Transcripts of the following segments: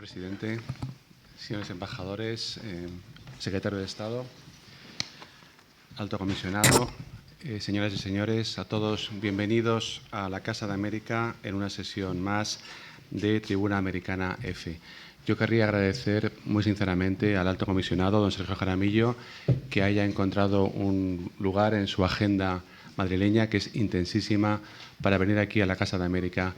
presidente, señores embajadores, secretario de Estado, alto comisionado, señoras y señores, a todos bienvenidos a la Casa de América en una sesión más de Tribuna Americana F. Yo querría agradecer muy sinceramente al alto comisionado, don Sergio Jaramillo, que haya encontrado un lugar en su agenda madrileña, que es intensísima, para venir aquí a la Casa de América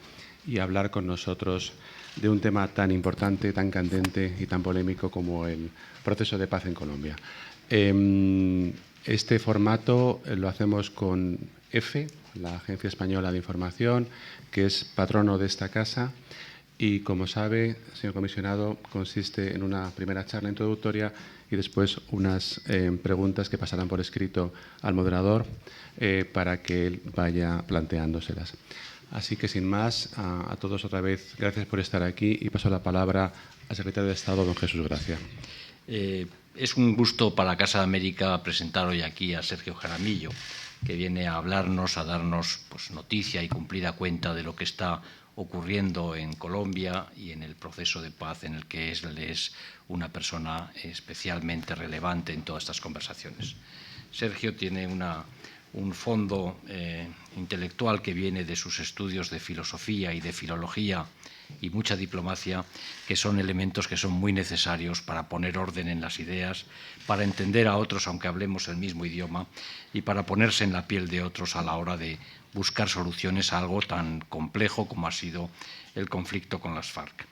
y hablar con nosotros de un tema tan importante, tan candente y tan polémico como el proceso de paz en Colombia. Este formato lo hacemos con EFE, la Agencia Española de Información, que es patrono de esta casa. Y, como sabe, señor comisionado, consiste en una primera charla introductoria y después unas preguntas que pasarán por escrito al moderador para que él vaya planteándoselas. Así que, sin más, a todos otra vez, gracias por estar aquí y paso la palabra al secretario de Estado, don Jesús Gracia. Es un gusto para la Casa de América presentar hoy aquí a Sergio Jaramillo, que viene a hablarnos, a darnos noticia y cumplida cuenta de lo que está ocurriendo en Colombia y en el proceso de paz en el que él es una persona especialmente relevante en todas estas conversaciones. Sergio tiene un fondo intelectual que viene de sus estudios de filosofía y de filología y mucha diplomacia, que son elementos que son muy necesarios para poner orden en las ideas, para entender a otros aunque hablemos el mismo idioma y para ponerse en la piel de otros a la hora de buscar soluciones a algo tan complejo como ha sido el conflicto con las FARC.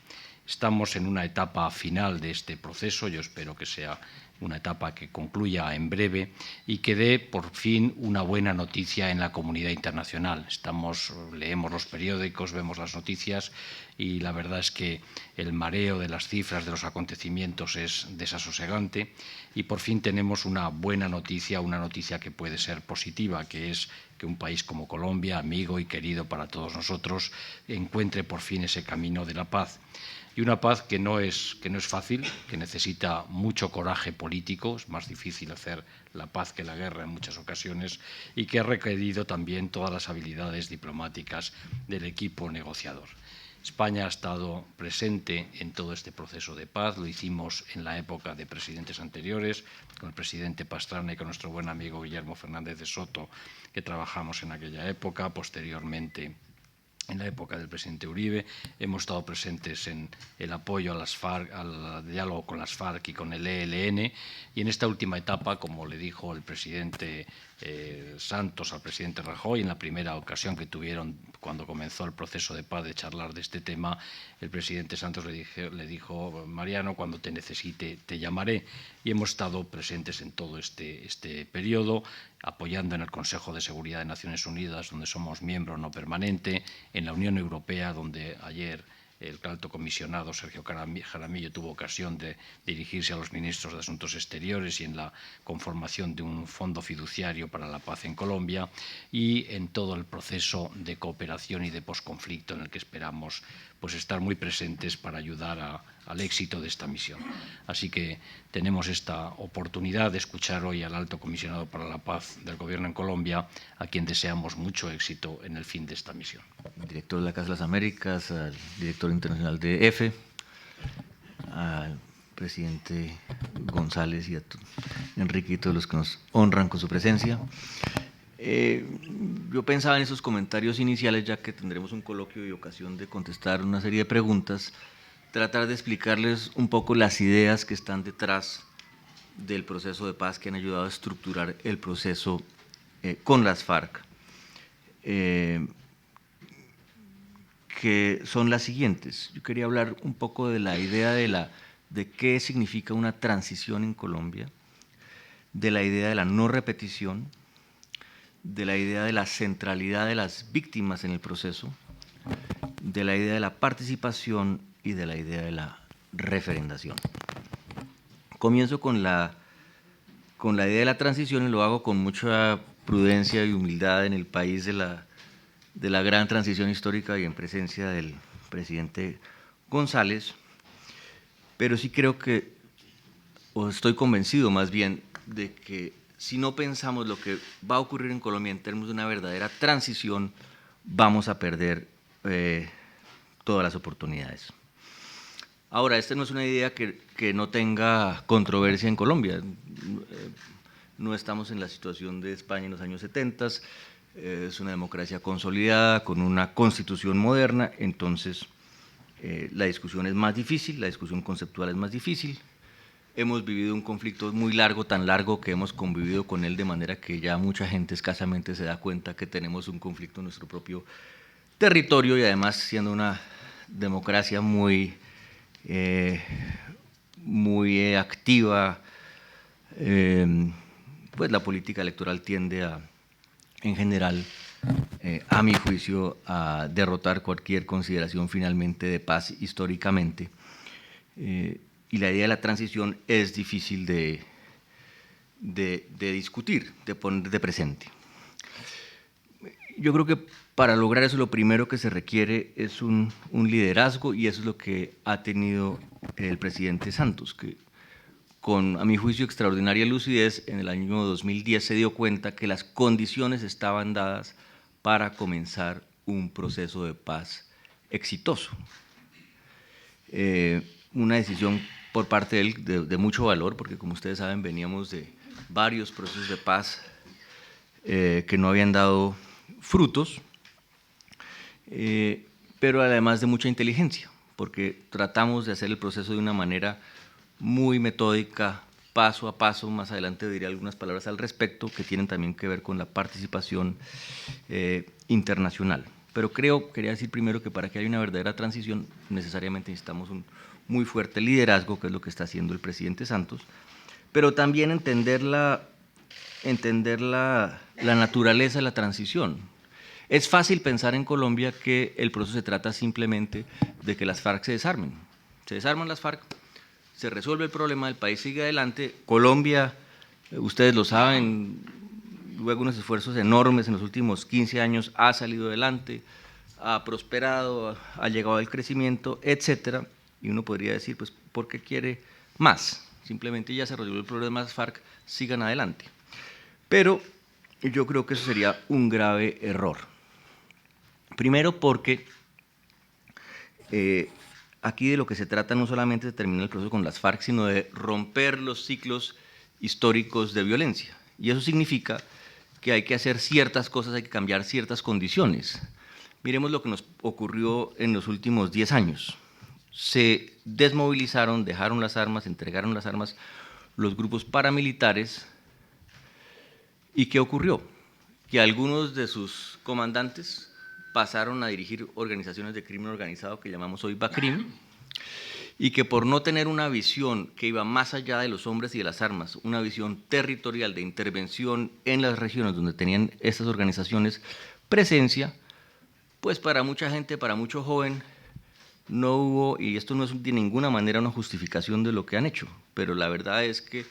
Estamos en una etapa final de este proceso, yo espero que sea una etapa que concluya en breve y que dé por fin una buena noticia en la comunidad internacional. Leemos los periódicos, vemos las noticias y la verdad es que el mareo de las cifras de los acontecimientos es desasosegante y por fin tenemos una buena noticia, una noticia que puede ser positiva, que es que un país como Colombia, amigo y querido para todos nosotros, encuentre por fin ese camino de la paz. Y una paz que no es fácil, que necesita mucho coraje político, es más difícil hacer la paz que la guerra en muchas ocasiones, y que ha requerido también todas las habilidades diplomáticas del equipo negociador. España ha estado presente en todo este proceso de paz, lo hicimos en la época de presidentes anteriores, con el presidente Pastrana y con nuestro buen amigo Guillermo Fernández de Soto, que trabajamos en aquella época, posteriormente en la época del presidente Uribe. Hemos estado presentes en el apoyo a las FARC, al diálogo con las FARC y con el ELN, y en esta última etapa, como le dijo el presidente Santos al presidente Rajoy, en la primera ocasión que tuvieron cuando comenzó el proceso de paz de charlar de este tema, el presidente Santos le dijo, Mariano, cuando te necesite te llamaré, y hemos estado presentes en todo este periodo, apoyando en el Consejo de Seguridad de Naciones Unidas, donde somos miembro no permanente, en la Unión Europea, donde ayer el alto comisionado Sergio Jaramillo tuvo ocasión de dirigirse a los ministros de Asuntos Exteriores y en la conformación de un fondo fiduciario para la paz en Colombia y en todo el proceso de cooperación y de posconflicto en el que esperamos estar muy presentes para ayudar al éxito de esta misión. Así que tenemos esta oportunidad de escuchar hoy al alto comisionado para la paz del Gobierno en Colombia, a quien deseamos mucho éxito en el fin de esta misión. Al director de la Casa de las Américas, al director internacional de EFE, al presidente González y a Enrique y todos los que nos honran con su presencia. Yo pensaba en esos comentarios iniciales, ya que tendremos un coloquio y ocasión de contestar una serie de preguntas, tratar de explicarles un poco las ideas que están detrás del proceso de paz que han ayudado a estructurar el proceso con las FARC, que son las siguientes. Yo quería hablar un poco de la idea de qué significa una transición en Colombia, de la idea de la no repetición, de la idea de la centralidad de las víctimas en el proceso, de la idea de la participación y de la idea de la referendación. Comienzo con la idea de la transición y lo hago con mucha prudencia y humildad en el país de la gran transición histórica y en presencia del presidente González, pero sí creo que, o estoy convencido más bien, de que si no pensamos lo que va a ocurrir en Colombia en términos de una verdadera transición, vamos a perder todas las oportunidades. Ahora, esta no es una idea que no tenga controversia en Colombia. No estamos en la situación de España en los años 70, es una democracia consolidada, con una constitución moderna, entonces la discusión es más difícil, la discusión conceptual es más difícil. Hemos vivido un conflicto muy largo, tan largo que hemos convivido con él de manera que ya mucha gente escasamente se da cuenta que tenemos un conflicto en nuestro propio territorio y además siendo una democracia muy activa, pues la política electoral tiende a, en general, a mi juicio, a derrotar cualquier consideración finalmente de paz históricamente. Y la idea de la transición es difícil de discutir, de poner de presente. Yo creo que para lograr eso lo primero que se requiere es un liderazgo, y eso es lo que ha tenido el presidente Santos, que con, a mi juicio, extraordinaria lucidez, en el año 2010 se dio cuenta que las condiciones estaban dadas para comenzar un proceso de paz exitoso. Una decisión por parte de él de mucho valor, porque como ustedes saben veníamos de varios procesos de paz que no habían dado frutos, pero además de mucha inteligencia, porque tratamos de hacer el proceso de una manera muy metódica, paso a paso. Más adelante diré algunas palabras al respecto que tienen también que ver con la participación internacional. Pero quería decir primero que para que haya una verdadera transición necesariamente necesitamos un muy fuerte liderazgo, que es lo que está haciendo el presidente Santos, pero también entender la naturaleza de la transición. Es fácil pensar en Colombia que el proceso se trata simplemente de que las FARC se desarmen. Se desarman las FARC, se resuelve el problema, el país sigue adelante. Colombia, ustedes lo saben, luego de unos esfuerzos enormes en los últimos 15 años, ha salido adelante, ha prosperado, ha llegado al crecimiento, etcétera. Y uno podría decir, pues, ¿por qué quiere más? Simplemente ya se resolvió el problema de las FARC, sigan adelante. Pero yo creo que eso sería un grave error. Primero porque aquí de lo que se trata no solamente de terminar el proceso con las FARC, sino de romper los ciclos históricos de violencia. Y eso significa que hay que hacer ciertas cosas, hay que cambiar ciertas condiciones. Miremos lo que nos ocurrió en los últimos 10 años. Se desmovilizaron, dejaron las armas, entregaron las armas los grupos paramilitares. ¿Y qué ocurrió? Que algunos de sus comandantes pasaron a dirigir organizaciones de crimen organizado que llamamos hoy BACRIM, y que por no tener una visión que iba más allá de los hombres y de las armas, una visión territorial de intervención en las regiones donde tenían estas organizaciones presencia, pues para mucha gente, para mucho joven, no hubo, y esto no es de ninguna manera una justificación de lo que han hecho, pero la verdad es que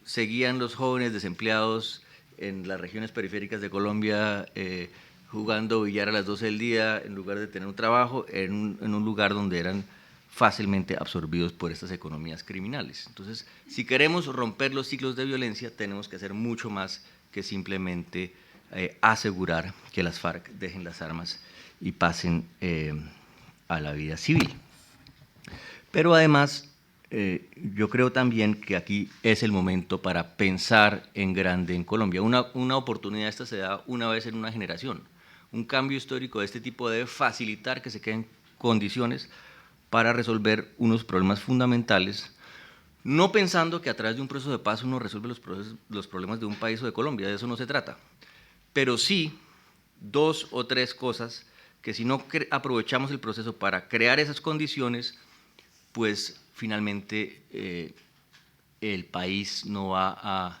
seguían los jóvenes desempleados en las regiones periféricas de Colombia jugando billar a las 12 del día en lugar de tener un trabajo en un lugar donde eran fácilmente absorbidos por estas economías criminales. Entonces, si queremos romper los ciclos de violencia, tenemos que hacer mucho más que simplemente asegurar que las FARC dejen las armas y pasen a la vida civil. Pero además, yo creo también que aquí es el momento para pensar en grande en Colombia. Una oportunidad esta se da una vez en una generación. Un cambio histórico de este tipo debe facilitar que se queden condiciones para resolver unos problemas fundamentales, no pensando que a través de un proceso de paz uno resuelve los problemas de un país o de Colombia, de eso no se trata, pero sí 2 o 3 cosas que si no aprovechamos el proceso para crear esas condiciones, pues finalmente el país no va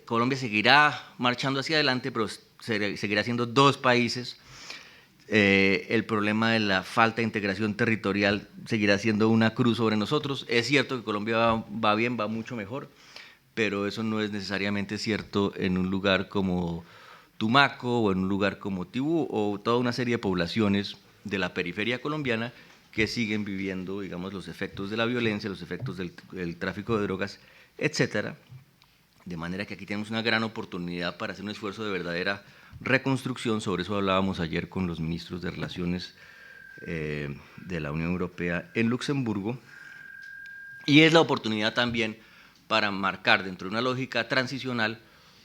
Colombia seguirá marchando hacia adelante, pero seguirá siendo 2 países. El problema de la falta de integración territorial seguirá siendo una cruz sobre nosotros. Es cierto que Colombia va bien, va mucho mejor, pero eso no es necesariamente cierto en un lugar como Tumaco o en un lugar como Tibú o toda una serie de poblaciones de la periferia colombiana que siguen viviendo, digamos, los efectos de la violencia, los efectos del tráfico de drogas, etcétera. De manera que aquí tenemos una gran oportunidad para hacer un esfuerzo de verdadera reconstrucción. Sobre eso hablábamos ayer con los ministros de Relaciones de la Unión Europea en Luxemburgo, y es la oportunidad también para marcar dentro de una lógica transicional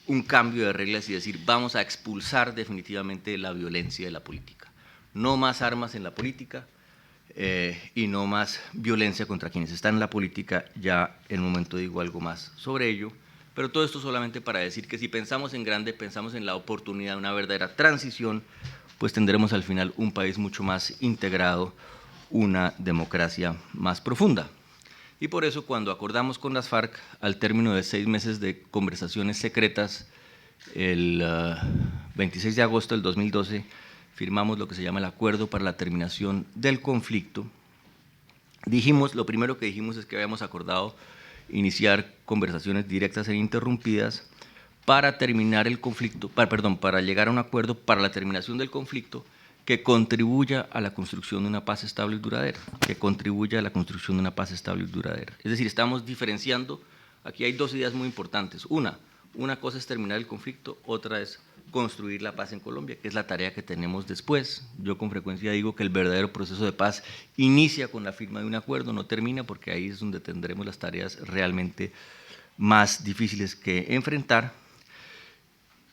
un cambio de reglas y decir, vamos a expulsar definitivamente la violencia de la política. No más armas en la política y no más violencia contra quienes están en la política. Ya en un momento digo algo más sobre ello, pero todo esto solamente para decir que si pensamos en grande, pensamos en la oportunidad de una verdadera transición, pues tendremos al final un país mucho más integrado, una democracia más profunda. Y por eso cuando acordamos con las FARC, al término de 6 meses de conversaciones secretas, el 26 de agosto del 2012, firmamos lo que se llama el Acuerdo para la Terminación del Conflicto. Lo primero que dijimos es que habíamos acordado iniciar conversaciones directas e ininterrumpidas para terminar el conflicto, para llegar a un acuerdo para la terminación del conflicto que contribuya a la construcción de una paz estable y duradera, Es decir, estamos diferenciando, aquí hay dos ideas muy importantes. Una cosa es terminar el conflicto, otra es construir la paz en Colombia, que es la tarea que tenemos después. Yo con frecuencia digo que el verdadero proceso de paz inicia con la firma de un acuerdo, no termina, porque ahí es donde tendremos las tareas realmente más difíciles que enfrentar.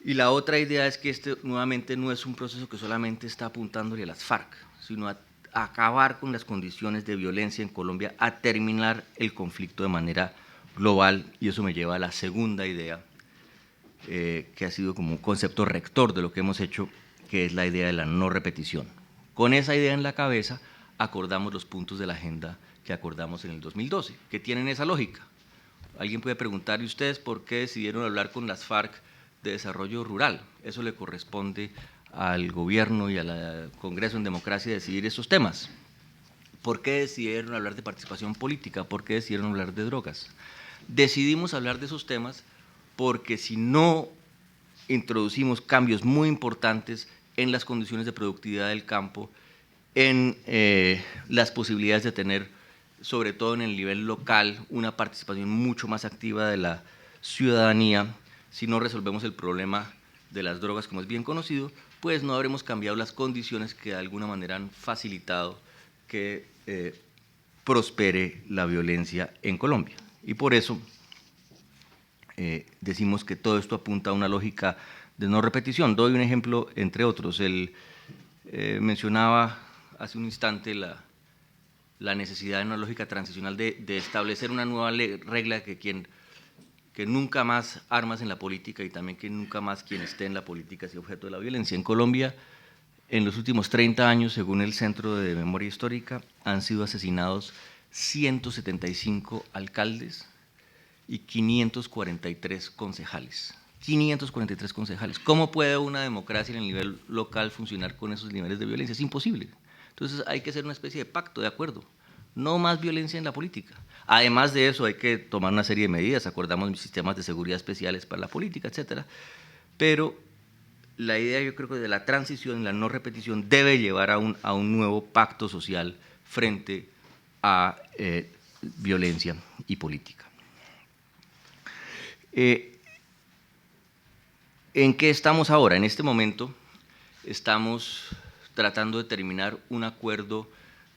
Y la otra idea es que nuevamente no es un proceso que solamente está apuntándole a las FARC, sino a acabar con las condiciones de violencia en Colombia, a terminar el conflicto de manera global, y eso me lleva a la segunda idea, que ha sido como un concepto rector de lo que hemos hecho, que es la idea de la no repetición. Con esa idea en la cabeza, acordamos los puntos de la agenda que acordamos en el 2012, que tienen esa lógica. Alguien puede preguntar, ¿y ustedes por qué decidieron hablar con las FARC de desarrollo rural? Eso le corresponde al gobierno y al Congreso en democracia decidir esos temas. ¿Por qué decidieron hablar de participación política? ¿Por qué decidieron hablar de drogas? Decidimos hablar de esos temas porque si no introducimos cambios muy importantes en las condiciones de productividad del campo, en las posibilidades de tener, sobre todo en el nivel local, una participación mucho más activa de la ciudadanía, si no resolvemos el problema de las drogas, como es bien conocido, pues no habremos cambiado las condiciones que de alguna manera han facilitado que prospere la violencia en Colombia. Y por eso decimos que todo esto apunta a una lógica de no repetición. Doy un ejemplo entre otros. Mencionaba hace un instante la necesidad de una lógica transicional de establecer una nueva regla que nunca más armas en la política y también que nunca más quien esté en la política sea objeto de la violencia. En Colombia, en los últimos 30 años, según el Centro de Memoria Histórica, han sido asesinados 175 alcaldes y 543 concejales. 543 concejales. ¿Cómo puede una democracia en el nivel local funcionar con esos niveles de violencia? Es imposible. Entonces hay que hacer una especie de pacto, de acuerdo. No más violencia en la política. Además de eso hay que tomar una serie de medidas, acordamos sistemas de seguridad especiales para la política, etcétera. Pero la idea, yo creo que de la transición, la no repetición, debe llevar a un nuevo pacto social frente a violencia y política. ¿En qué estamos ahora? En este momento estamos tratando de terminar un acuerdo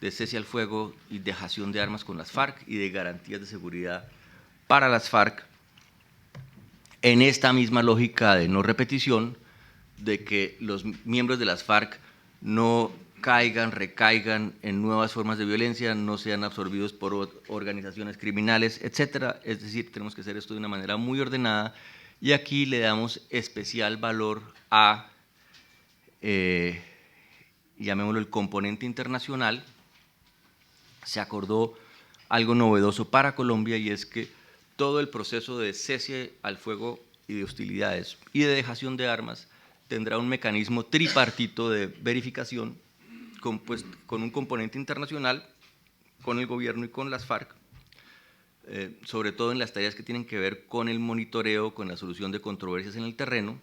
de cese al fuego y dejación de armas con las FARC y de garantías de seguridad para las FARC, en esta misma lógica de no repetición, de que los miembros de las FARC no recaigan en nuevas formas de violencia, no sean absorbidos por organizaciones criminales, etcétera. Es decir, tenemos que hacer esto de una manera muy ordenada, y aquí le damos especial valor a, llamémoslo, el componente internacional. Se acordó algo novedoso para Colombia, y es que todo el proceso de cese al fuego y de hostilidades y de dejación de armas tendrá un mecanismo tripartito de verificación con un componente internacional, con el gobierno y con las FARC, sobre todo en las tareas que tienen que ver con el monitoreo, con la solución de controversias en el terreno,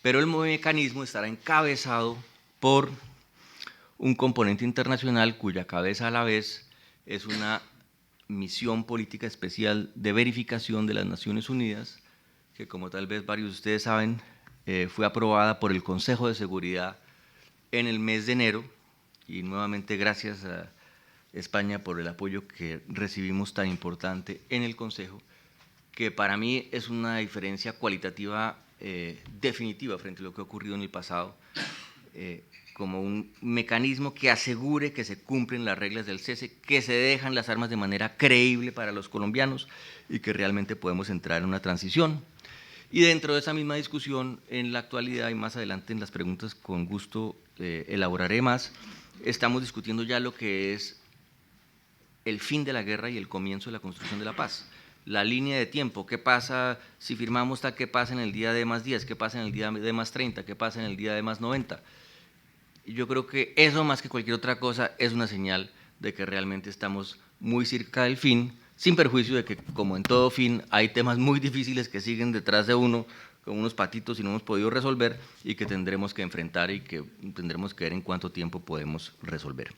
pero el mecanismo estará encabezado por un componente internacional cuya cabeza a la vez es una misión política especial de verificación de las Naciones Unidas, que como tal vez varios de ustedes saben, fue aprobada por el Consejo de Seguridad en el mes de enero, y nuevamente gracias a España por el apoyo que recibimos tan importante en el Consejo, que para mí es una diferencia cualitativa definitiva frente a lo que ha ocurrido en el pasado, como un mecanismo que asegure que se cumplen las reglas del cese, que se dejan las armas de manera creíble para los colombianos y que realmente podemos entrar en una transición. Y dentro de esa misma discusión, en la actualidad y más adelante en las preguntas con gusto elaboraré más, estamos discutiendo ya lo que es el fin de la guerra y el comienzo de la construcción de la paz. La línea de tiempo, qué pasa si firmamos tal, qué pasa en el día de más 10, qué pasa en el día de más 30, qué pasa en el día de más 90. Yo creo que eso, más que cualquier otra cosa, es una señal de que realmente estamos muy cerca del fin, sin perjuicio de que, como en todo fin, hay temas muy difíciles que siguen detrás de uno, como unos patitos y no hemos podido resolver y que tendremos que enfrentar y que tendremos que ver en cuánto tiempo podemos resolver.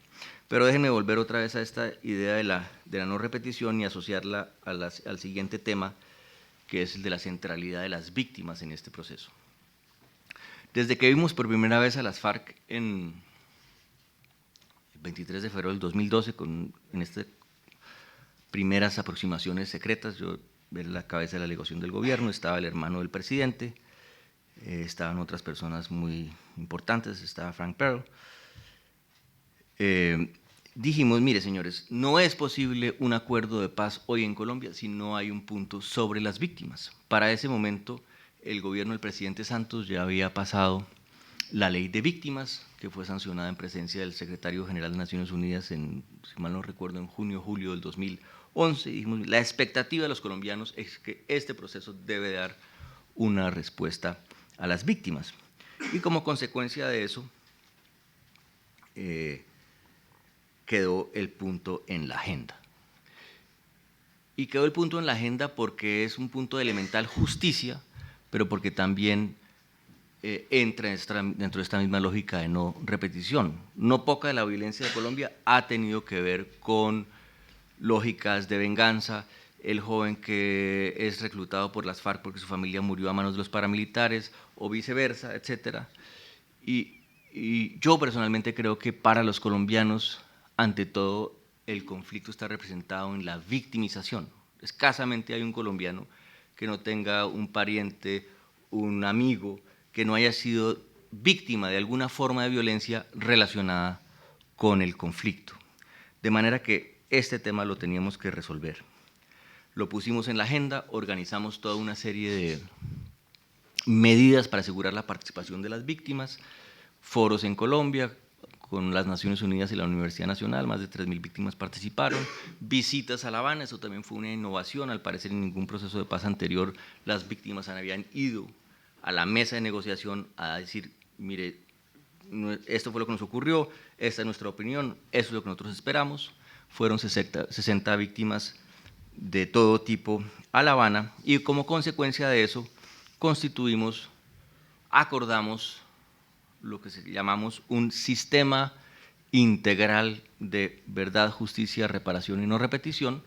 Pero déjenme volver otra vez a esta idea de la no repetición y asociarla al siguiente tema, que es el de la centralidad de las víctimas en este proceso. Desde que vimos por primera vez a las FARC en el 23 de febrero del 2012, en estas primeras aproximaciones secretas, yo era la cabeza de la delegación del gobierno, estaba el hermano del presidente, estaban otras personas muy importantes, estaba Frank Perl. Dijimos, mire señores, no es posible un acuerdo de paz hoy en Colombia si no hay un punto sobre las víctimas. Para ese momento, el gobierno del presidente Santos ya había pasado la ley de víctimas, que fue sancionada en presencia del secretario general de Naciones Unidas, si mal no recuerdo, en junio o julio del 2011. Y dijimos, la expectativa de los colombianos es que este proceso debe dar una respuesta a las víctimas. Y como consecuencia de eso, quedó el punto en la agenda. Y quedó el punto en la agenda porque es un punto de elemental justicia, pero porque también entra dentro de esta misma lógica de no repetición. No poca de la violencia de Colombia ha tenido que ver con lógicas de venganza, el joven que es reclutado por las FARC porque su familia murió a manos de los paramilitares, o viceversa, etc. Y yo personalmente creo que para los colombianos, ante todo, el conflicto está representado en la victimización. Escasamente hay un colombiano que no tenga un pariente, un amigo, que no haya sido víctima de alguna forma de violencia relacionada con el conflicto. De manera que este tema lo teníamos que resolver. Lo pusimos en la agenda, organizamos toda una serie de medidas para asegurar la participación de las víctimas, foros en Colombia, con las Naciones Unidas y la Universidad Nacional, más de 3.000 víctimas participaron, visitas a La Habana, eso también fue una innovación, al parecer en ningún proceso de paz anterior las víctimas habían ido a la mesa de negociación a decir, mire, esto fue lo que nos ocurrió, esta es nuestra opinión, eso es lo que nosotros esperamos. Fueron 60 víctimas de todo tipo a La Habana y como consecuencia de eso acordamos lo que llamamos un sistema integral de verdad, justicia, reparación y no repetición,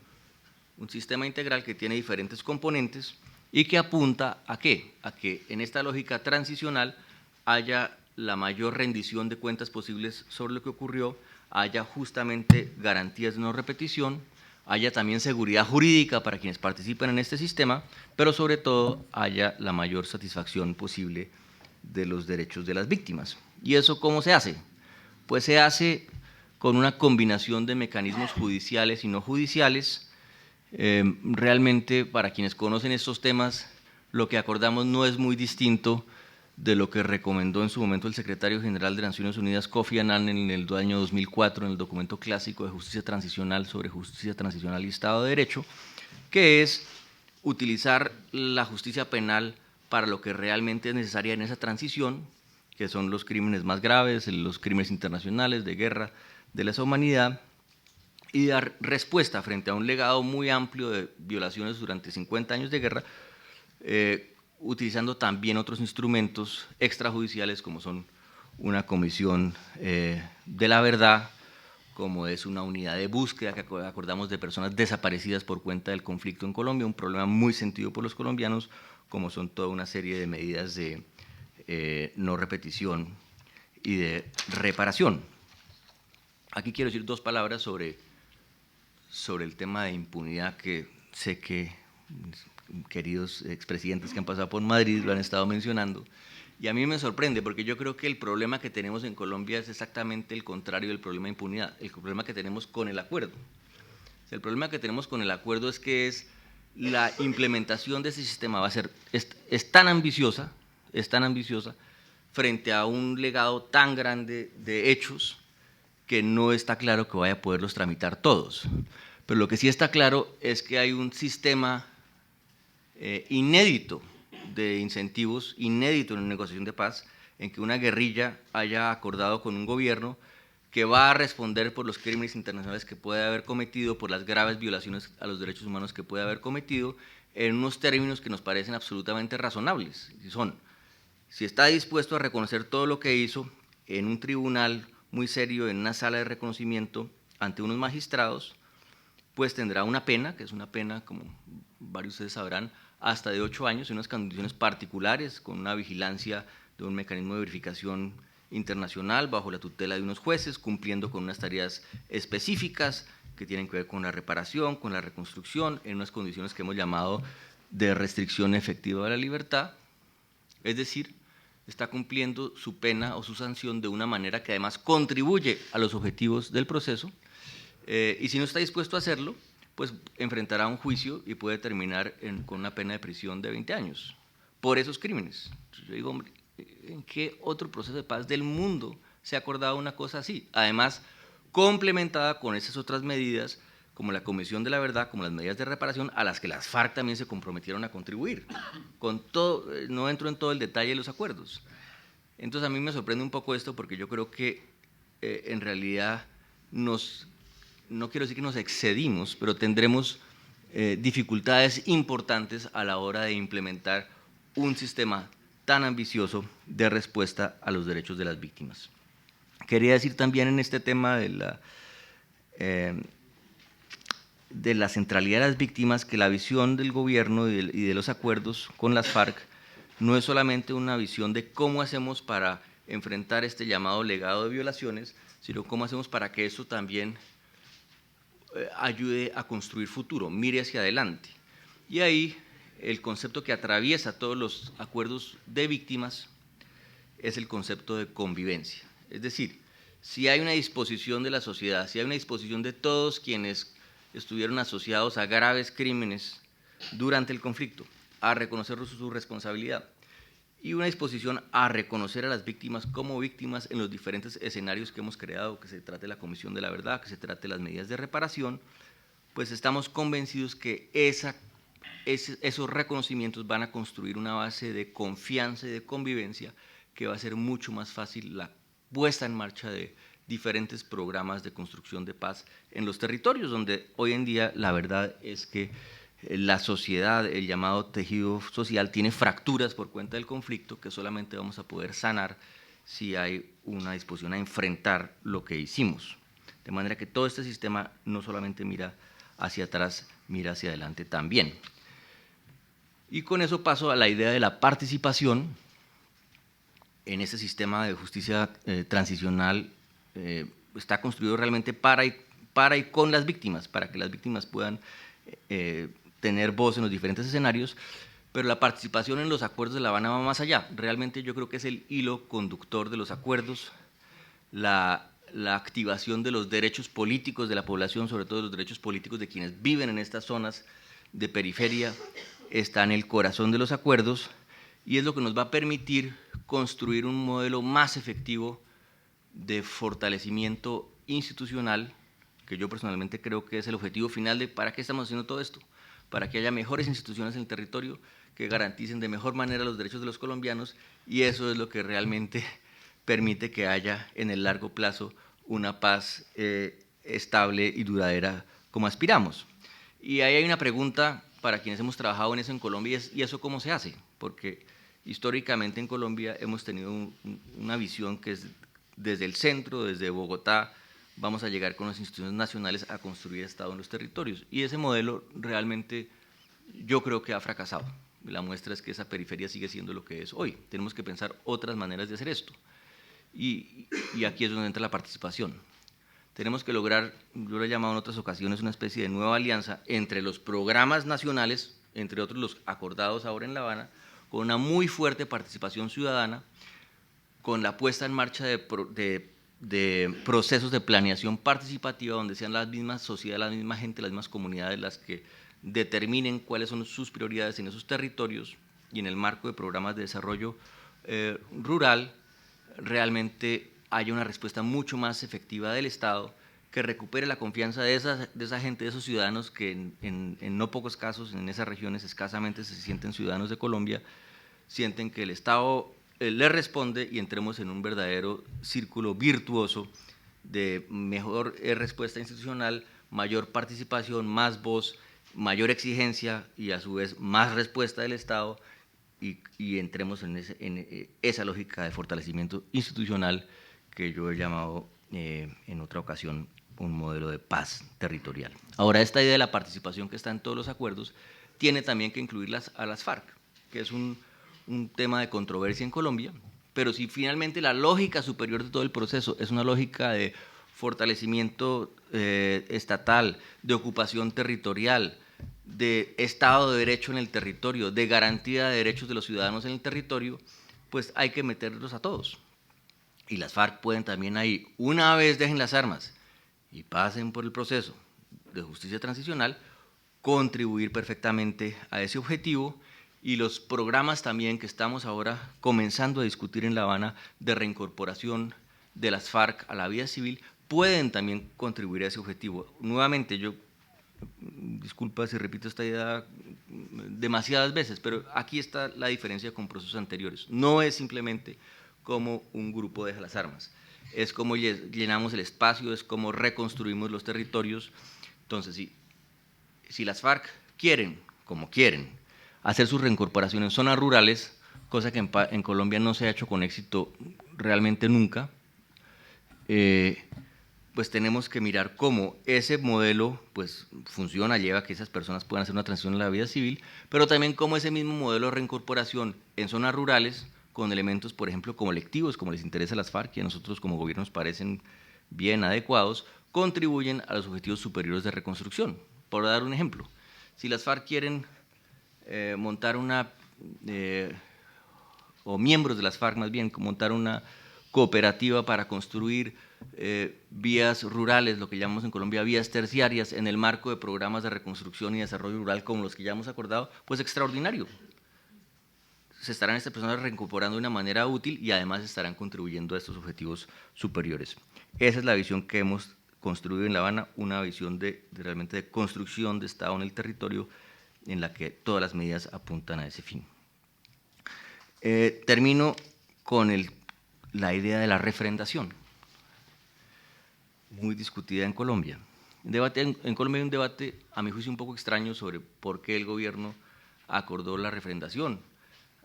un sistema integral que tiene diferentes componentes y que apunta ¿a qué? A que en esta lógica transicional haya la mayor rendición de cuentas posibles sobre lo que ocurrió, haya justamente garantías de no repetición, haya también seguridad jurídica para quienes participan en este sistema, pero sobre todo haya la mayor satisfacción posible de los derechos de las víctimas. ¿Y eso cómo se hace? Pues se hace con una combinación de mecanismos judiciales y no judiciales. Realmente, para quienes conocen estos temas, lo que acordamos no es muy distinto de lo que recomendó en su momento el secretario general de Naciones Unidas, Kofi Annan, en el año 2004, en el documento clásico de justicia transicional sobre justicia transicional y Estado de Derecho, que es utilizar la justicia penal para lo que realmente es necesaria en esa transición, que son los crímenes más graves, los crímenes internacionales de guerra de lesa humanidad, y dar respuesta frente a un legado muy amplio de violaciones durante 50 años de guerra, utilizando también otros instrumentos extrajudiciales como son una comisión de la verdad, como es una unidad de búsqueda que acordamos de personas desaparecidas por cuenta del conflicto en Colombia, un problema muy sentido por los colombianos, como son toda una serie de medidas de no repetición y de reparación. Aquí quiero decir dos palabras sobre el tema de impunidad, que sé que queridos expresidentes que han pasado por Madrid lo han estado mencionando. Y a mí me sorprende, porque yo creo que el problema que tenemos en Colombia es exactamente el contrario del problema de impunidad, el problema que tenemos con el acuerdo. O sea, el problema que tenemos con el acuerdo es que la implementación de ese sistema es tan ambiciosa frente a un legado tan grande de hechos que no está claro que vaya a poderlos tramitar todos. Pero lo que sí está claro es que hay un sistema inédito de incentivos, inédito en la negociación de paz, en que una guerrilla haya acordado con un gobierno que va a responder por los crímenes internacionales que puede haber cometido, por las graves violaciones a los derechos humanos que puede haber cometido, en unos términos que nos parecen absolutamente razonables. Si está dispuesto a reconocer todo lo que hizo en un tribunal muy serio, en una sala de reconocimiento ante unos magistrados, pues tendrá una pena, que es una pena, como varios de ustedes sabrán, hasta de 8 años en unas condiciones particulares, con una vigilancia de un mecanismo de verificación internacional bajo la tutela de unos jueces, cumpliendo con unas tareas específicas que tienen que ver con la reparación, con la reconstrucción, en unas condiciones que hemos llamado de restricción efectiva de la libertad. Es decir, está cumpliendo su pena o su sanción de una manera que además contribuye a los objetivos del proceso, y si no está dispuesto a hacerlo, pues enfrentará un juicio y puede terminar con una pena de prisión de 20 años por esos crímenes. Entonces yo digo, hombre, ¿en qué otro proceso de paz del mundo se ha acordado una cosa así? Además, complementada con esas otras medidas, como la Comisión de la Verdad, como las medidas de reparación, a las que las FARC también se comprometieron a contribuir. Con todo, no entro en todo el detalle de los acuerdos. Entonces a mí me sorprende un poco esto, porque yo creo que en realidad no quiero decir que nos excedimos, pero tendremos dificultades importantes a la hora de implementar un sistema tan ambicioso de respuesta a los derechos de las víctimas. Quería decir también en este tema de la centralidad de las víctimas que la visión del gobierno y de los acuerdos con las FARC no es solamente una visión de cómo hacemos para enfrentar este llamado legado de violaciones, sino cómo hacemos para que eso también ayude a construir futuro, mire hacia adelante. Y ahí el concepto que atraviesa todos los acuerdos de víctimas es el concepto de convivencia. Es decir, si hay una disposición de la sociedad, si hay una disposición de todos quienes estuvieron asociados a graves crímenes durante el conflicto, a reconocer su responsabilidad, y una disposición a reconocer a las víctimas como víctimas en los diferentes escenarios que hemos creado, que se trate de la Comisión de la Verdad, que se trate de las medidas de reparación, pues estamos convencidos que esos reconocimientos van a construir una base de confianza y de convivencia que va a ser mucho más fácil la puesta en marcha de diferentes programas de construcción de paz en los territorios, donde hoy en día la verdad es que la sociedad, el llamado tejido social, tiene fracturas por cuenta del conflicto que solamente vamos a poder sanar si hay una disposición a enfrentar lo que hicimos. De manera que todo este sistema no solamente mira hacia atrás, mira hacia adelante también. Y con eso paso a la idea de la participación en este sistema de justicia transicional. Está construido realmente para y con las víctimas, para que las víctimas puedan tener voz en los diferentes escenarios, pero la participación en los acuerdos de La Habana va más allá. Realmente yo creo que es el hilo conductor de los acuerdos, la activación de los derechos políticos de la población, sobre todo los derechos políticos de quienes viven en estas zonas de periferia, está en el corazón de los acuerdos, y es lo que nos va a permitir construir un modelo más efectivo de fortalecimiento institucional, que yo personalmente creo que es el objetivo final de para qué estamos haciendo todo esto, para que haya mejores instituciones en el territorio que garanticen de mejor manera los derechos de los colombianos, y eso es lo que realmente permite que haya en el largo plazo una paz estable y duradera como aspiramos. Y ahí hay una pregunta para quienes hemos trabajado en eso en Colombia, ¿y eso cómo se hace? Porque históricamente en Colombia hemos tenido una visión que es desde el centro, desde Bogotá, vamos a llegar con las instituciones nacionales a construir Estado en los territorios. Y ese modelo realmente yo creo que ha fracasado. La muestra es que esa periferia sigue siendo lo que es hoy. Tenemos que pensar otras maneras de hacer esto. Y aquí es donde entra la participación. tenemos que lograr, yo lo he llamado en otras ocasiones, una especie de nueva alianza entre los programas nacionales, entre otros los acordados ahora en La Habana, con una muy fuerte participación ciudadana, con la puesta en marcha de procesos de planeación participativa donde sean las mismas sociedades, la misma gente, las mismas comunidades las que determinen cuáles son sus prioridades en esos territorios y en el marco de programas de desarrollo rural, realmente haya una respuesta mucho más efectiva del Estado que recupere la confianza de esa gente, de esos ciudadanos que en no pocos casos, en esas regiones escasamente se sienten ciudadanos de Colombia, sienten que el Estado les responde y entremos en un verdadero círculo virtuoso de mejor respuesta institucional, mayor participación, más voz, mayor exigencia y a su vez más respuesta del Estado y entremos en esa lógica de fortalecimiento institucional que yo he llamado en otra ocasión un modelo de paz territorial. Ahora, esta idea de la participación que está en todos los acuerdos tiene también que incluirlas a las FARC, que es un tema de controversia en Colombia, pero si finalmente la lógica superior de todo el proceso es una lógica de fortalecimiento estatal, de ocupación territorial, de Estado de Derecho en el territorio, de garantía de derechos de los ciudadanos en el territorio, pues hay que meterlos a todos. Y las FARC pueden también ahí, una vez dejen las armas y pasen por el proceso de justicia transicional, contribuir perfectamente a ese objetivo, y los programas también que estamos ahora comenzando a discutir en La Habana de reincorporación de las FARC a la vida civil pueden también contribuir a ese objetivo. Nuevamente, yo, disculpa si repito esta idea demasiadas veces, pero aquí está la diferencia con procesos anteriores. No es simplemente como un grupo deja las armas, es como llenamos el espacio, es como reconstruimos los territorios. Entonces, si las FARC quieren, como quieren, hacer su reincorporación en zonas rurales, cosa que en Colombia no se ha hecho con éxito realmente nunca, pues tenemos que mirar cómo ese modelo pues, funciona, lleva a que esas personas puedan hacer una transición en la vida civil, pero también cómo ese mismo modelo de reincorporación en zonas rurales, con elementos, por ejemplo, como electivos, como les interesa a las FARC y a nosotros como gobierno nos parecen bien adecuados, contribuyen a los objetivos superiores de reconstrucción. Por dar un ejemplo, si las FARC quieren montar o miembros de las FARC más bien, montar una cooperativa para construir vías rurales, lo que llamamos en Colombia vías terciarias, en el marco de programas de reconstrucción y desarrollo rural como los que ya hemos acordado, pues extraordinario. Se estarán estas personas reincorporando de una manera útil y además estarán contribuyendo a estos objetivos superiores. Esa es la visión que hemos construido en La Habana, una visión realmente de construcción de Estado en el territorio, en la que todas las medidas apuntan a ese fin. Termino con la idea de la refrendación, muy discutida en Colombia. En Colombia hay un debate, a mi juicio, un poco extraño sobre por qué el gobierno acordó la refrendación.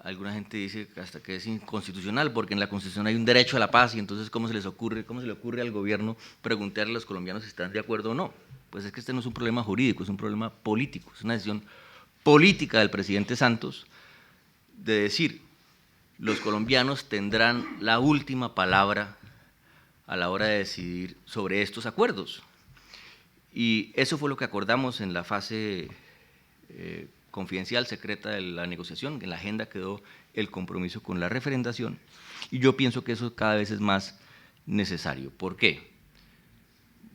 Alguna gente dice hasta que es inconstitucional, porque en la Constitución hay un derecho a la paz, y entonces ¿cómo se le ocurre al gobierno preguntarle a los colombianos si están de acuerdo o no? Pues es que este no es un problema jurídico, es un problema político, es una decisión política del presidente Santos de decir, los colombianos tendrán la última palabra a la hora de decidir sobre estos acuerdos. Y eso fue lo que acordamos en la fase confidencial, secreta de la negociación. En la agenda quedó el compromiso con la refrendación, y yo pienso que eso cada vez es más necesario. ¿Por qué?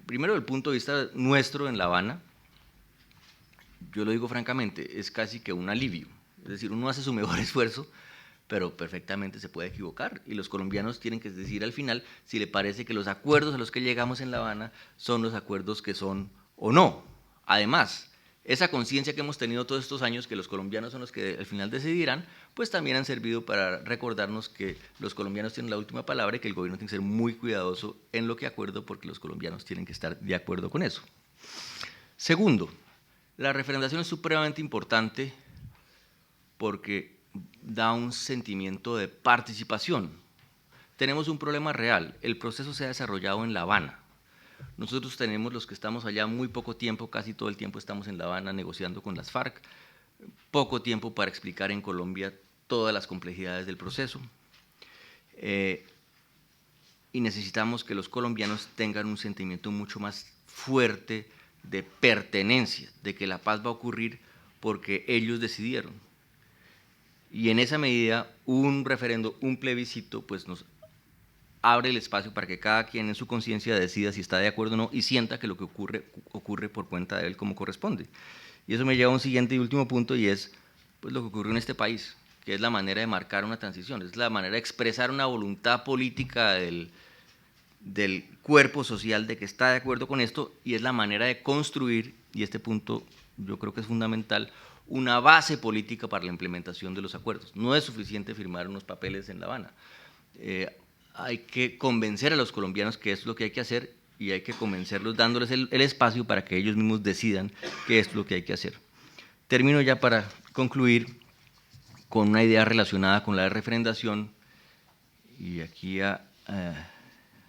Primero, desde el punto de vista nuestro en La Habana, yo lo digo francamente, es casi que un alivio. Es decir, uno hace su mejor esfuerzo, pero perfectamente se puede equivocar, y los colombianos tienen que decir al final si le parece que los acuerdos a los que llegamos en La Habana son los acuerdos que son o no. Además, esa conciencia que hemos tenido todos estos años, que los colombianos son los que al final decidirán, pues también han servido para recordarnos que los colombianos tienen la última palabra y que el gobierno tiene que ser muy cuidadoso en lo que acuerdo, porque los colombianos tienen que estar de acuerdo con eso. Segundo, la refrendación es supremamente importante porque da un sentimiento de participación. Tenemos un problema real, el proceso se ha desarrollado en La Habana. Nosotros tenemos, los que estamos allá, muy poco tiempo, casi todo el tiempo estamos en La Habana negociando con las FARC, poco tiempo para explicar en Colombia todas las complejidades del proceso. y necesitamos que los colombianos tengan un sentimiento mucho más fuerte de pertenencia, de que la paz va a ocurrir porque ellos decidieron. Y en esa medida, un referendo, un plebiscito, pues nos abre el espacio para que cada quien en su conciencia decida si está de acuerdo o no y sienta que lo que ocurre por cuenta de él como corresponde. Y eso me lleva a un siguiente y último punto, y es pues, lo que ocurrió en este país, que es la manera de marcar una transición, es la manera de expresar una voluntad política del cuerpo social de que está de acuerdo con esto, y es la manera de construir, y este punto yo creo que es fundamental, una base política para la implementación de los acuerdos. No es suficiente firmar unos papeles en La Habana. Hay que convencer a los colombianos que es lo que hay que hacer, y hay que convencerlos dándoles el espacio para que ellos mismos decidan qué es lo que hay que hacer. Termino ya para concluir con una idea relacionada con la referendación, y aquí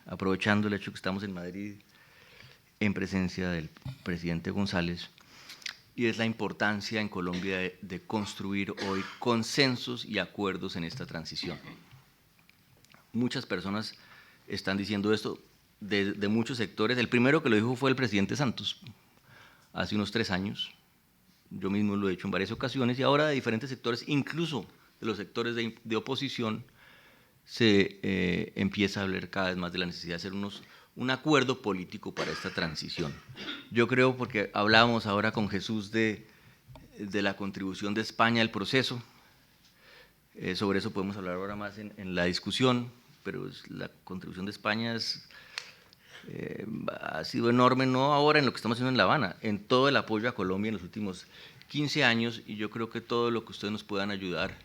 aprovechando el hecho que estamos en Madrid en presencia del presidente González, y es la importancia en Colombia de construir hoy consensos y acuerdos en esta transición. Muchas personas están diciendo esto de muchos sectores. El primero que lo dijo fue el presidente Santos, hace unos 3 años. Yo mismo lo he hecho en varias ocasiones, y ahora de diferentes sectores, incluso de los sectores de oposición, se empieza a hablar cada vez más de la necesidad de hacer un acuerdo político para esta transición. Yo creo, porque hablábamos ahora con Jesús de la contribución de España al proceso, sobre eso podemos hablar ahora más en la discusión, pero la contribución de España ha sido enorme, no ahora en lo que estamos haciendo en La Habana, en todo el apoyo a Colombia en los últimos 15 años, y yo creo que todo lo que ustedes nos puedan ayudar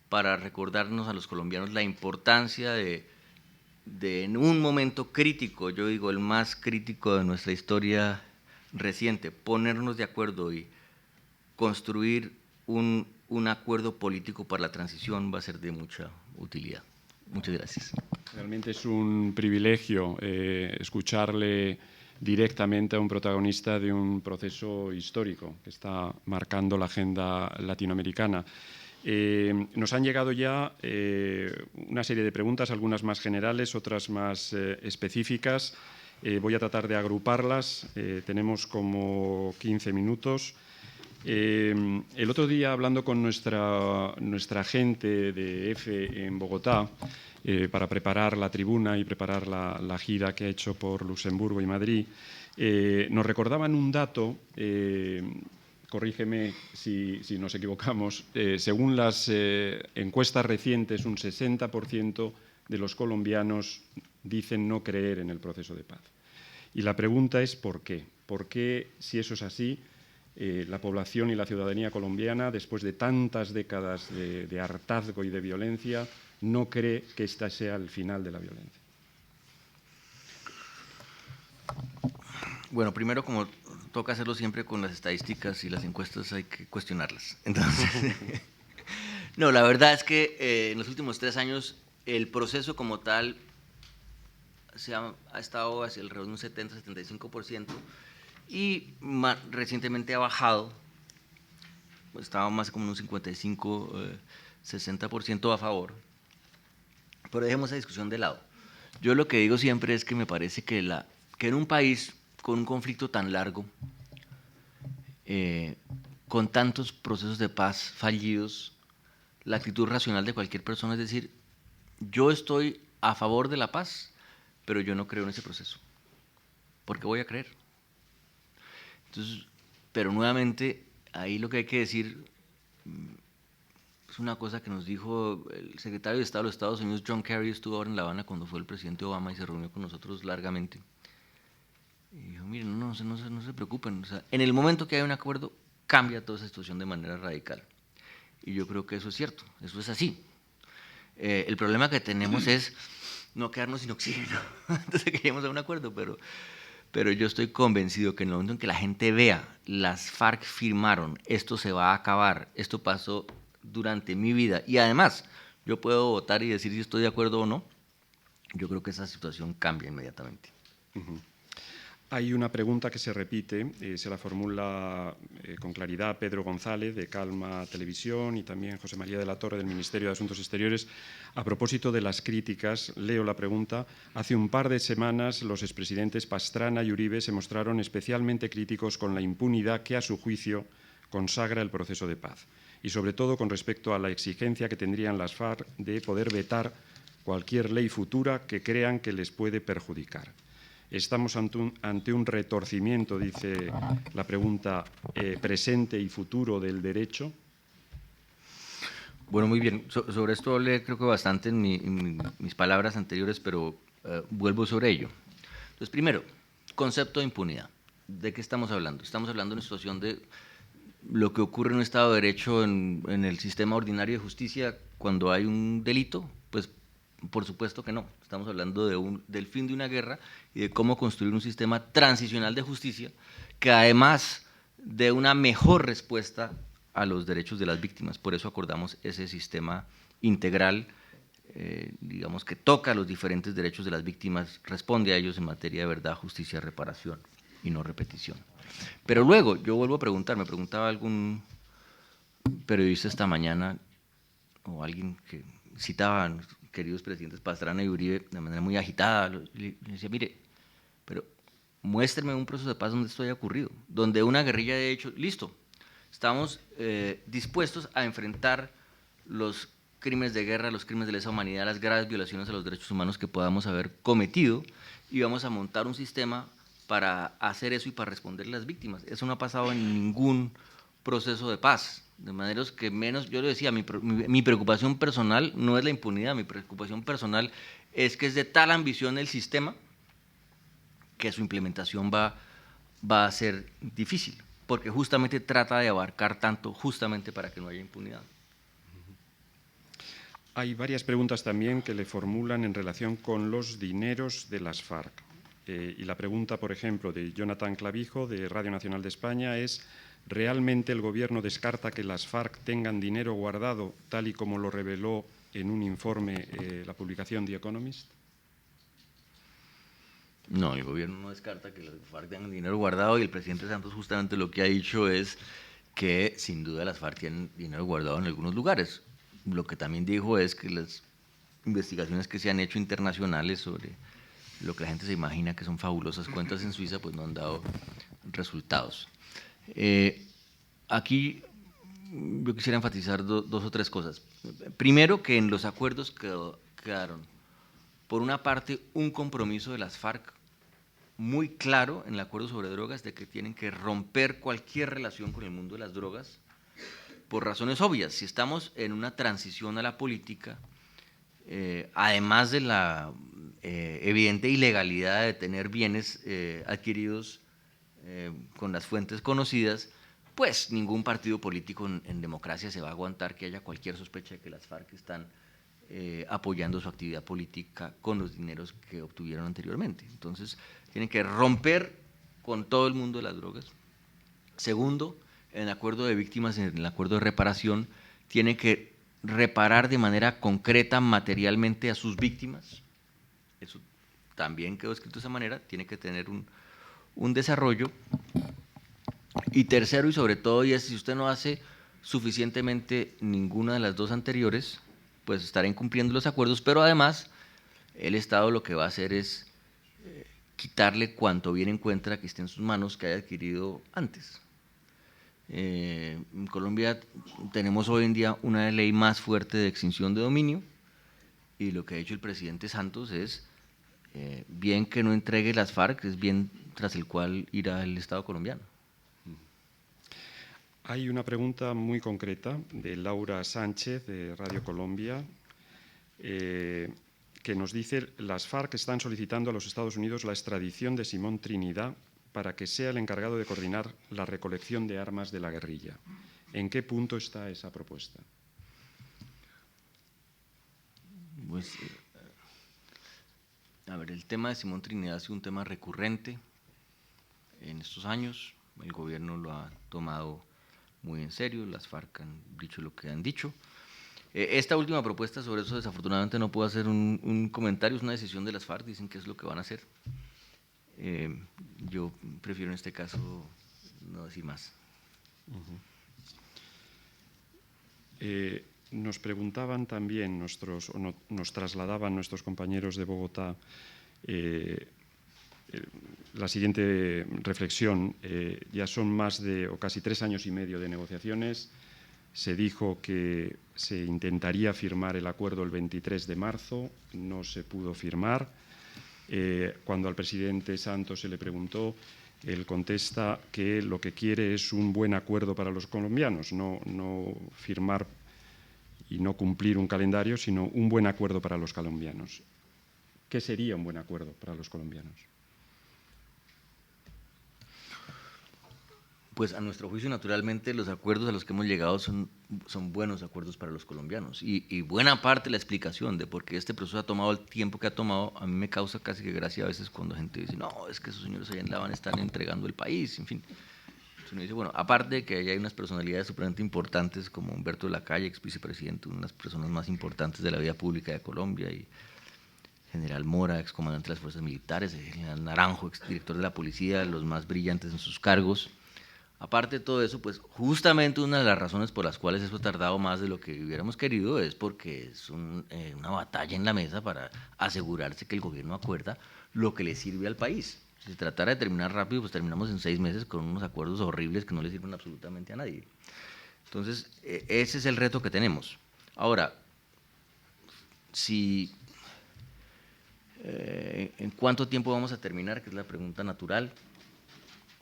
para recordarnos a los colombianos la importancia de en un momento crítico, yo digo el más crítico de nuestra historia reciente, ponernos de acuerdo y construir un acuerdo político para la transición va a ser de mucha utilidad. Muchas gracias. Realmente es un privilegio escucharle directamente a un protagonista de un proceso histórico que está marcando la agenda latinoamericana. Nos han llegado ya una serie de preguntas, algunas más generales, otras más específicas. Voy a tratar de agruparlas. Tenemos como 15 minutos. El otro día, hablando con nuestra gente de EFE en Bogotá, para preparar la tribuna y preparar la gira que ha hecho por Luxemburgo y Madrid, nos recordaban un dato, corrígeme si nos equivocamos, según las encuestas recientes, un 60% de los colombianos dicen no creer en el proceso de paz. Y la pregunta es ¿por qué? ¿Por qué, si eso es así, la población y la ciudadanía colombiana, después de tantas décadas de hartazgo y de violencia, no cree que esta sea el final de la violencia? Bueno, primero, como toca hacerlo siempre con las estadísticas y las encuestas, hay que cuestionarlas. Entonces, no, la verdad es que en los últimos 3 años el proceso como tal ha estado hacia alrededor de un 70-75%, y recientemente ha bajado, estaba más como en un 55-60% a favor, pero dejemos esa discusión de lado. Yo lo que digo siempre es que me parece que en un país con un conflicto tan largo, con tantos procesos de paz fallidos, la actitud racional de cualquier persona es decir, yo estoy a favor de la paz, pero yo no creo en ese proceso. ¿Por qué voy a creer? Entonces, pero nuevamente, ahí lo que hay que decir es una cosa que nos dijo el secretario de Estado de los Estados Unidos, John Kerry, estuvo ahora en La Habana cuando fue el presidente Obama y se reunió con nosotros largamente. Y dijo, miren, no se preocupen, o sea, en el momento que hay un acuerdo, cambia toda esa situación de manera radical. Y yo creo que eso es cierto, eso es así. El problema que tenemos es no quedarnos sin oxígeno antes de que lleguemos a un acuerdo, pero yo estoy convencido que en el momento en que la gente vea, las FARC firmaron, esto se va a acabar, esto pasó durante mi vida, y además yo puedo votar y decir si estoy de acuerdo o no, yo creo que esa situación cambia inmediatamente. Hay una pregunta que se repite, se la formula con claridad Pedro González, de Calma Televisión, y también José María de la Torre, del Ministerio de Asuntos Exteriores, a propósito de las críticas. Leo la pregunta. Hace un par de semanas los expresidentes Pastrana y Uribe se mostraron especialmente críticos con la impunidad que, a su juicio, consagra el proceso de paz, y sobre todo con respecto a la exigencia que tendrían las FARC de poder vetar cualquier ley futura que crean que les puede perjudicar. Estamos ante un retorcimiento, dice la pregunta, presente y futuro del derecho. Bueno, muy bien. Sobre esto hablé creo que bastante en mis palabras anteriores, pero vuelvo sobre ello. Entonces, primero, concepto de impunidad. ¿De qué estamos hablando? Estamos hablando de una situación de lo que ocurre en un Estado de Derecho en el sistema ordinario de justicia cuando hay un delito. Pues por supuesto que no. Estamos hablando del fin de una guerra y de cómo construir un sistema transicional de justicia que además dé una mejor respuesta a los derechos de las víctimas. Por eso acordamos ese sistema integral, digamos, que toca los diferentes derechos de las víctimas, responde a ellos en materia de verdad, justicia, reparación y no repetición. Pero luego, yo vuelvo a preguntar, me preguntaba algún periodista esta mañana, o alguien que citaba a los queridos presidentes Pastrana y Uribe de manera muy agitada, le decía, mire, pero muéstreme un proceso de paz donde esto haya ocurrido, donde una guerrilla haya hecho, listo, estamos dispuestos a enfrentar los crímenes de guerra, los crímenes de lesa humanidad, las graves violaciones a los derechos humanos que podamos haber cometido, y vamos a montar un sistema para hacer eso y para responder a las víctimas. Eso no ha pasado en ningún proceso de paz, de manera que menos, yo le decía, mi preocupación personal no es la impunidad, mi preocupación personal es que es de tal ambición el sistema que su implementación va a ser difícil, porque justamente trata de abarcar tanto justamente para que no haya impunidad. Hay varias preguntas también que le formulan en relación con los dineros de las FARC. Y la pregunta, por ejemplo, de Jonathan Clavijo, de Radio Nacional de España, es: ¿realmente el Gobierno descarta que las FARC tengan dinero guardado, tal y como lo reveló en un informe la publicación The Economist? No, el Gobierno no descarta que las FARC tengan dinero guardado, y el presidente Santos justamente lo que ha dicho es que sin duda las FARC tienen dinero guardado en algunos lugares. Lo que también dijo es que las investigaciones que se han hecho internacionales sobre lo que la gente se imagina que son fabulosas cuentas en Suiza, pues no han dado resultados. Aquí yo quisiera enfatizar dos o tres cosas. Primero, que en los acuerdos quedaron, por una parte, un compromiso de las FARC muy claro en el acuerdo sobre drogas de que tienen que romper cualquier relación con el mundo de las drogas, por razones obvias. Si estamos en una transición a la política, además de la evidente ilegalidad de tener bienes adquiridos con las fuentes conocidas, pues ningún partido político en democracia se va a aguantar que haya cualquier sospecha de que las FARC están apoyando su actividad política con los dineros que obtuvieron anteriormente. Entonces, tienen que romper con todo el mundo de las drogas. Segundo, en el acuerdo de víctimas, en el acuerdo de reparación, tienen que reparar de manera concreta materialmente a sus víctimas. Eso también quedó escrito de esa manera, tiene que tener un desarrollo. Y tercero, y sobre todo, y es, si usted no hace suficientemente ninguna de las dos anteriores, pues estará incumpliendo los acuerdos, pero además el Estado lo que va a hacer es quitarle cuanto bien encuentra que esté en sus manos, que haya adquirido antes. En Colombia tenemos hoy en día una ley más fuerte de extinción de dominio, y lo que ha hecho el presidente Santos es, bien que no entregue las FARC, es bien tras el cual irá el Estado colombiano. Hay una pregunta muy concreta de Laura Sánchez, de Radio Colombia, que nos dice: las FARC están solicitando a los Estados Unidos la extradición de Simón Trinidad para que sea el encargado de coordinar la recolección de armas de la guerrilla. ¿En qué punto está esa propuesta? Pues, a ver, el tema de Simón Trinidad ha sido un tema recurrente en estos años. El gobierno lo ha tomado muy en serio, las FARC han dicho lo que han dicho. Esta última propuesta, sobre eso desafortunadamente no puedo hacer un comentario, es una decisión de las FARC, dicen qué es lo que van a hacer. Yo prefiero en este caso no decir más. Nos preguntaban también nos trasladaban nuestros compañeros de Bogotá la siguiente reflexión. Ya son más de o casi 3 años y medio de negociaciones. Se dijo que se intentaría firmar el acuerdo el 23 de marzo, no se pudo firmar. Cuando al presidente Santos se le preguntó, él contesta que lo que quiere es un buen acuerdo para los colombianos, no firmar y no cumplir un calendario, sino un buen acuerdo para los colombianos. ¿Qué sería un buen acuerdo para los colombianos? Pues a nuestro juicio, naturalmente, los acuerdos a los que hemos llegado son buenos acuerdos para los colombianos. Y buena parte de la explicación de por qué este proceso ha tomado el tiempo que ha tomado, a mí me causa casi que gracia a veces cuando gente dice, no, es que esos señores allá en La Habana están entregando el país, en fin. Entonces uno dice, bueno, aparte de que hay unas personalidades supremamente importantes como Humberto Lacalle, ex vicepresidente, una de las personas más importantes de la vida pública de Colombia, y General Mora, ex comandante de las fuerzas militares, el General Naranjo, ex director de la policía, los más brillantes en sus cargos. Aparte de todo eso, pues justamente una de las razones por las cuales eso ha tardado más de lo que hubiéramos querido es porque es una batalla en la mesa para asegurarse que el gobierno acuerda lo que le sirve al país. Si se tratara de terminar rápido, pues terminamos en 6 meses con unos acuerdos horribles que no le sirven absolutamente a nadie. Entonces, ese es el reto que tenemos. Ahora, ¿en cuánto tiempo vamos a terminar? Que es la pregunta natural.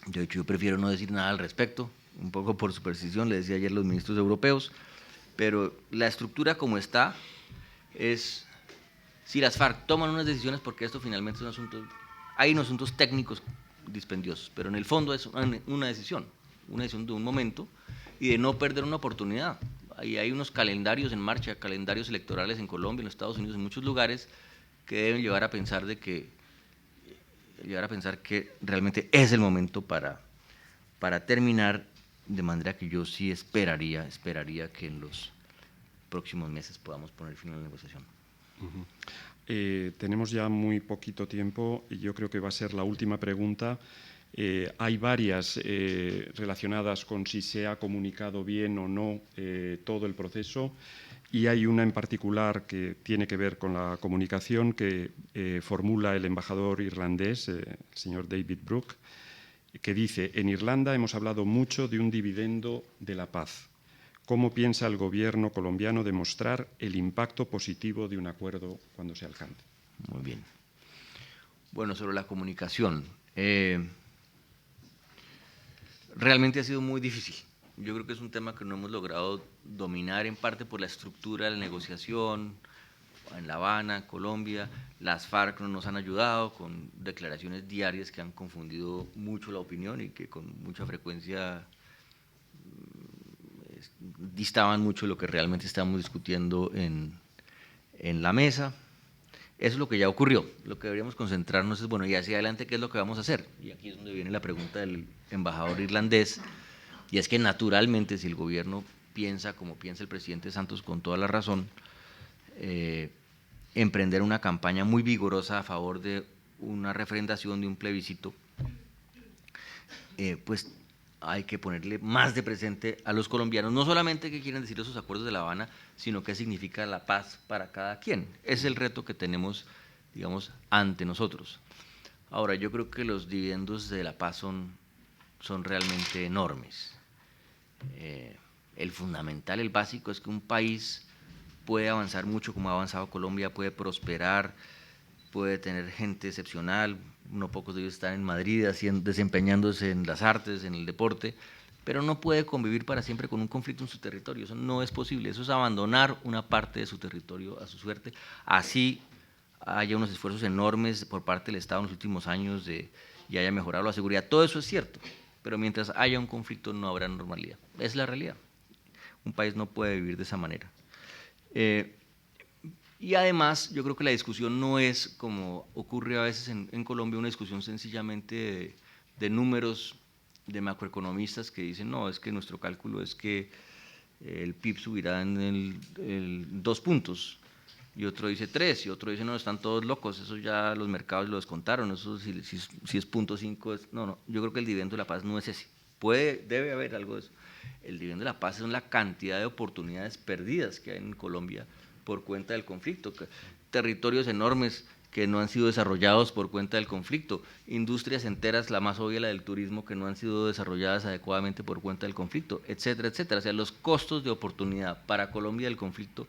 De hecho, yo prefiero no decir nada al respecto, un poco por superstición, le decía ayer a los ministros europeos, pero la estructura como está es, si las FARC toman unas decisiones, porque esto finalmente es un asunto, hay unos asuntos técnicos dispendiosos, pero en el fondo es una decisión de un momento y de no perder una oportunidad. Ahí hay unos calendarios en marcha, calendarios electorales en Colombia, en los Estados Unidos, en muchos lugares, que deben llevar a pensar que realmente es el momento para terminar, de manera que yo sí esperaría que en los próximos meses podamos poner fin a la negociación. Tenemos ya muy poquito tiempo y yo creo que va a ser la última pregunta. Hay varias relacionadas con si se ha comunicado bien o no todo el proceso. Y hay una en particular que tiene que ver con la comunicación que formula el embajador irlandés, el señor David Brooke, que dice: en Irlanda hemos hablado mucho de un dividendo de la paz. ¿Cómo piensa el gobierno colombiano demostrar el impacto positivo de un acuerdo cuando se alcance? Muy bien. Bueno, sobre la comunicación. Realmente ha sido muy difícil. Yo creo que es un tema que no hemos logrado dominar, en parte por la estructura de la negociación en La Habana, Colombia. Las FARC no nos han ayudado con declaraciones diarias que han confundido mucho la opinión y que con mucha frecuencia distaban mucho de lo que realmente estábamos discutiendo en la mesa. Eso es lo que ya ocurrió. Lo que deberíamos concentrarnos es, bueno, y hacia adelante, ¿qué es lo que vamos a hacer? Y aquí es donde viene la pregunta del embajador irlandés. Y es que naturalmente, si el gobierno piensa como piensa el presidente Santos, con toda la razón, emprender una campaña muy vigorosa a favor de una referendación, de un plebiscito, pues hay que ponerle más de presente a los colombianos, no solamente qué quieren decir esos acuerdos de La Habana, sino qué significa la paz para cada quien. Ese es el reto que tenemos, digamos, ante nosotros. Ahora, yo creo que los dividendos de la paz son realmente enormes. El fundamental, el básico, es que un país puede avanzar mucho como ha avanzado Colombia, puede prosperar, puede tener gente excepcional, no pocos de ellos están en Madrid desempeñándose en las artes, en el deporte, pero no puede convivir para siempre con un conflicto en su territorio. Eso no es posible, eso es abandonar una parte de su territorio a su suerte. Así haya unos esfuerzos enormes por parte del Estado en los últimos años y haya mejorado la seguridad, todo eso es cierto, pero mientras haya un conflicto no habrá normalidad. Es la realidad. Un país no puede vivir de esa manera. Y además, yo creo que la discusión no es, como ocurre a veces en Colombia, una discusión sencillamente de números, de macroeconomistas que dicen, no, es que nuestro cálculo es que el PIB subirá en 2 puntos, y otro dice 3, y otro dice, no, están todos locos, eso ya los mercados lo descontaron, eso si es 0.5, no, yo creo que el dividendo de la paz no es ese. debe haber algo de eso. El dividendo de la paz es la cantidad de oportunidades perdidas que hay en Colombia por cuenta del conflicto. Territorios enormes que no han sido desarrollados por cuenta del conflicto, industrias enteras, la más obvia, la del turismo, que no han sido desarrolladas adecuadamente por cuenta del conflicto, etcétera, etcétera. O sea, los costos de oportunidad para Colombia del conflicto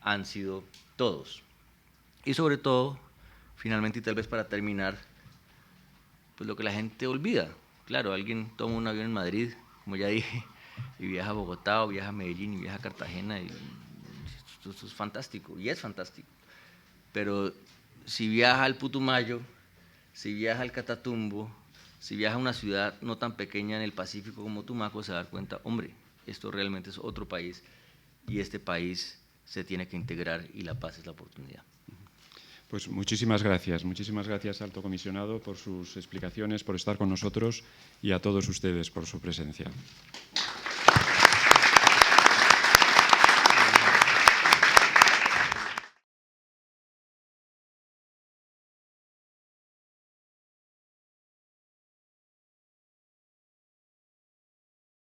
han sido todos. Y sobre todo, finalmente y tal vez para terminar, pues lo que la gente olvida. Claro, alguien toma un avión en Madrid, como ya dije, y viaja a Bogotá, o viaja a Medellín, y viaja a Cartagena, y esto es fantástico, y es fantástico. Pero si viaja al Putumayo, si viaja al Catatumbo, si viaja a una ciudad no tan pequeña en el Pacífico como Tumaco, se va a dar cuenta, hombre, esto realmente es otro país, y este país se tiene que integrar, y la paz es la oportunidad. Pues muchísimas gracias, Alto Comisionado, por sus explicaciones, por estar con nosotros, y a todos ustedes por su presencia.